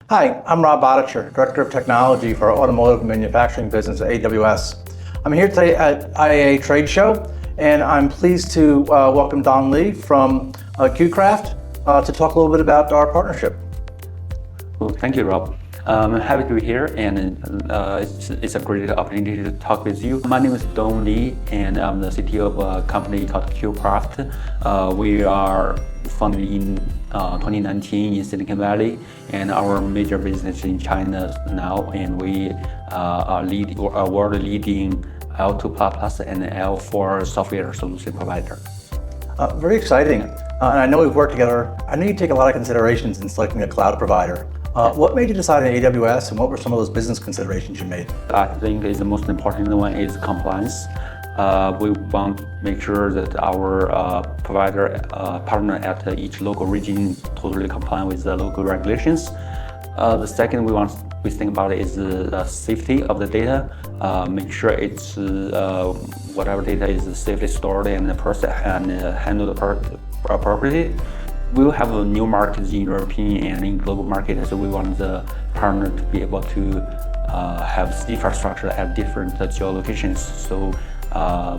Hi, I'm Rob Bodicher, Director of Technology for our automotive manufacturing business at AWS. I'm here today at IAA Trade Show, and I'm pleased to welcome Dong Li from QCraft to talk a little bit about our partnership. Well, thank you, Rob. I'm happy to be here, and it's a great opportunity to talk with you. My name is Dong Li, and I'm the CTO of a company called QCraft. We are founded in 2019 in Silicon Valley, and our major business in China now, and we are world-leading L2++ and L4 software solution provider. Very exciting. And I know we've worked together. I know you take a lot of considerations in selecting a cloud provider. What made you decide on AWS, and what were some of those business considerations you made? I think the most important one is compliance. We want to make sure that our provider partner at each local region totally compliant with the local regulations. The second we think about is the safety of the data. Make sure it's whatever data is safely stored and processed and handled appropriately. We will have new markets in European and in global market, so we want the partner to be able to have infrastructure at different geolocations, so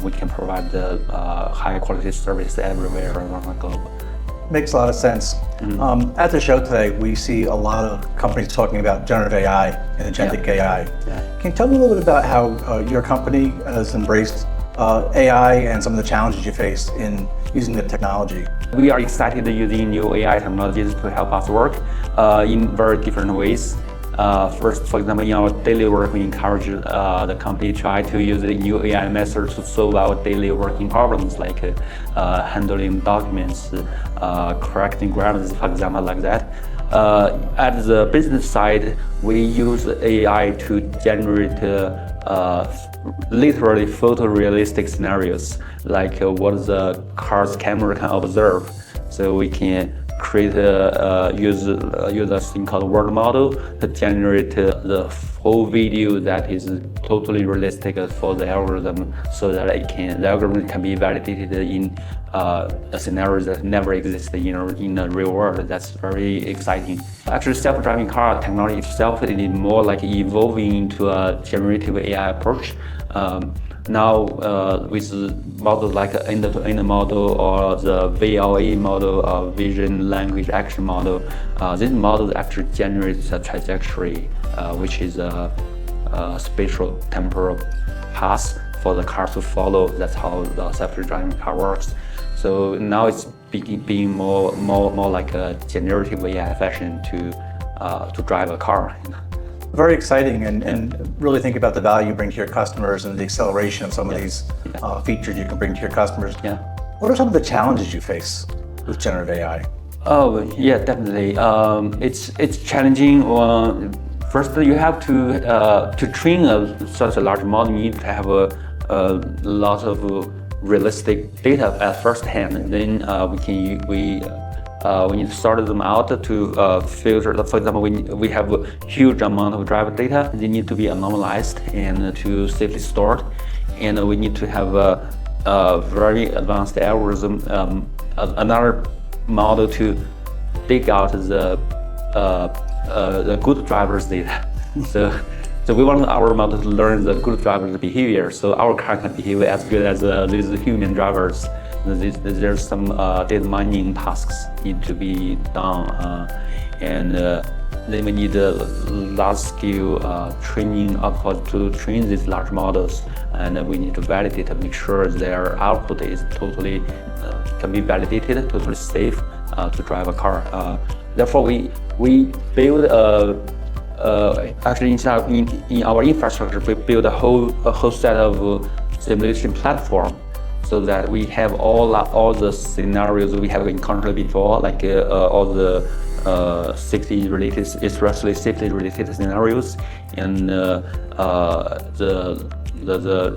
we can provide the high quality service everywhere around the globe. Makes a lot of sense. At the show today, we see a lot of companies talking about generative AI and agentic AI. Can you tell me a little bit about how your company has embraced AI and some of the challenges you face in using the technology? We are excited using new AI technologies to help us work in very different ways. First, for example, in our daily work, we encourage the company to try to use the new AI methods to solve our daily working problems, like handling documents, correcting grammars, for example, like that. At the business side, we use AI to generate literally photorealistic scenarios, like what the car's camera can observe. So we can create use a thing called word model to generate the whole video that is totally realistic for the algorithm, so that the algorithm can be validated in scenarios that never exist in the real world. That's very exciting. Actually, self-driving car technology itself is more like evolving into a generative AI approach. Now, with models like end-to-end model or the VLA model, vision language action model, this model actually generates a trajectory, which is a spatial temporal path for the car to follow. That's how the self-driving car works. So now it's being more like a generative AI fashion to drive a car. Very exciting, and really think about the value you bring to your customers and the acceleration of some of these features you can bring to your customers. What are some of the challenges you face with generative AI? Oh, yeah, definitely. It's challenging. First, you have to train such a large model. You need to have a lot of realistic data at first hand, and then we need to sort them out to filter. For example, we have a huge amount of driver data. They need to be anonymized and to safely stored. And we need to have a very advanced algorithm, another model to dig out the good driver's data. So we want our model to learn the good driver's behavior, so our car can behave as good as these human drivers. There's some data mining tasks need to be done, and then we need a large-scale training output to train these large models, and we need to validate and make sure their output is totally can be validated, totally safe to drive a car. Therefore, we build actually in our infrastructure, we build a whole set of simulation platform, so that we have all the scenarios we have encountered before, like all the safety-related, especially safety-related scenarios, and the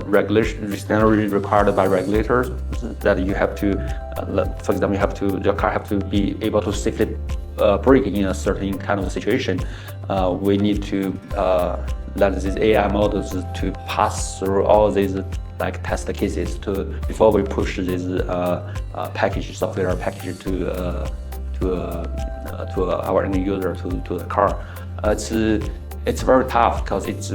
regulation scenario required by regulators, that you have to, for example, your car have to be able to safely brake in a certain kind of situation. We need to let these AI models to pass through all these like test cases before we push this software package to our end user, to the car. It's very tough because it's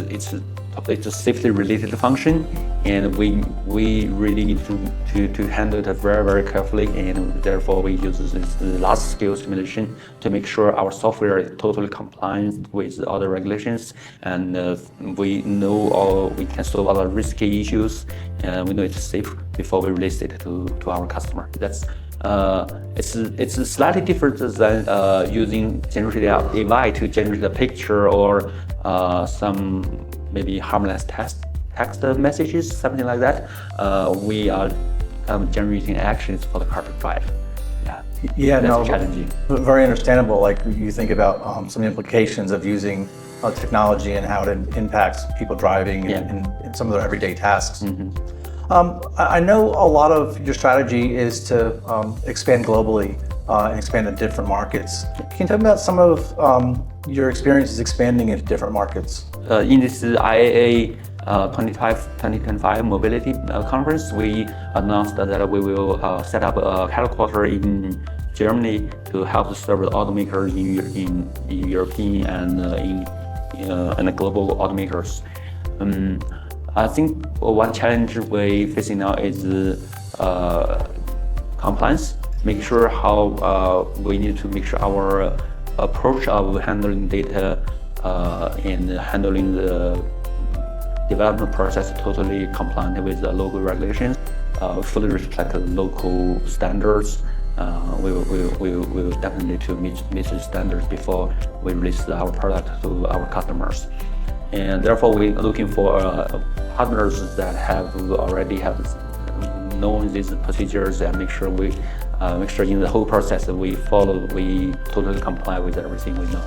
a safety related function, and we really need to handle it very carefully, and therefore we use this large scale simulation to make sure our software is totally compliant with all the regulations, and we can solve all the risky issues, and we know it's safe before we release it to our customer. That's it's slightly different than using generative AI to generate a picture or some maybe harmless text messages, something like that. We are generating actions for the car to drive. Yeah, that's challenging. Very understandable. Like you think about some implications of using technology and how it impacts people driving in some of their everyday tasks. I know a lot of your strategy is to expand globally and expand to different markets. Can you tell me about some of your experiences expanding into different markets? In this IAA 2025 Mobility conference, we announced that we will set up a headquarters in Germany to help serve the automakers in European and global automakers. I think one challenge we're facing now is compliance. Make sure how we need to make sure our approach of handling data and handling the development process totally compliant with the local regulations, fully reflect the local standards. We will definitely to meet the standards before we release our product to our customers. And therefore, we're looking for partners that already have known these procedures and make sure in the whole process we totally comply with everything we know.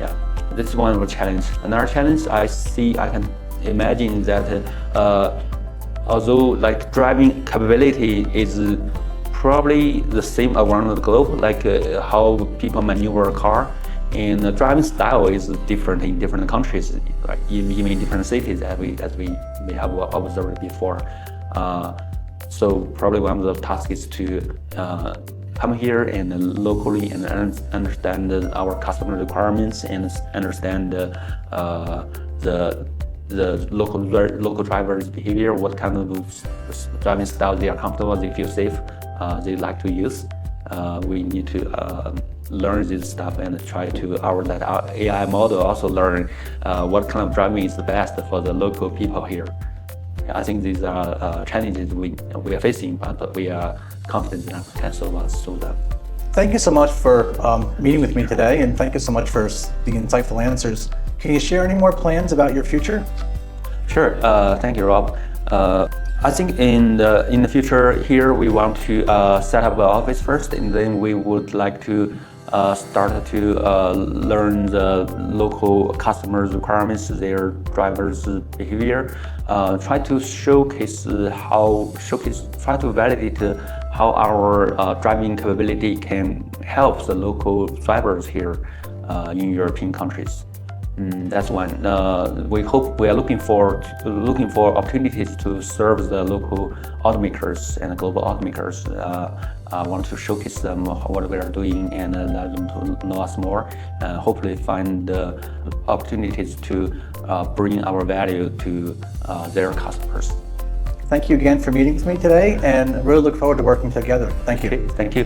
Yeah, this is one of the challenges. Another challenge I can imagine that although like driving capability is probably the same around the globe, like how people maneuver a car. And the driving style is different in different countries, like even in different cities, as we may have observed before. So probably one of the tasks is to come here and locally and understand our customer requirements and understand the local drivers' behavior, what kind of driving style they are comfortable, they feel safe, they like to use. We need to learn this stuff and try to let our AI model also learn what kind of driving is the best for the local people here. I think these are challenges we are facing, but we are confident that we can solve them. Thank you so much for meeting with me today, and thank you so much for the insightful answers. Can you share any more plans about your future? Sure. Thank you, Rob. I think in the future here we want to set up an office first, and then we would like to start to learn the local customers' requirements, their drivers' behavior. Try to try to validate how our driving capability can help the local drivers here in European countries. That's one. We are looking for opportunities to serve the local automakers and global automakers. Want to showcase them what we are doing and let them to know us more. Hopefully find opportunities to bring our value to their customers. Thank you again for meeting with me today, and really look forward to working together. Thank you. Okay, thank you.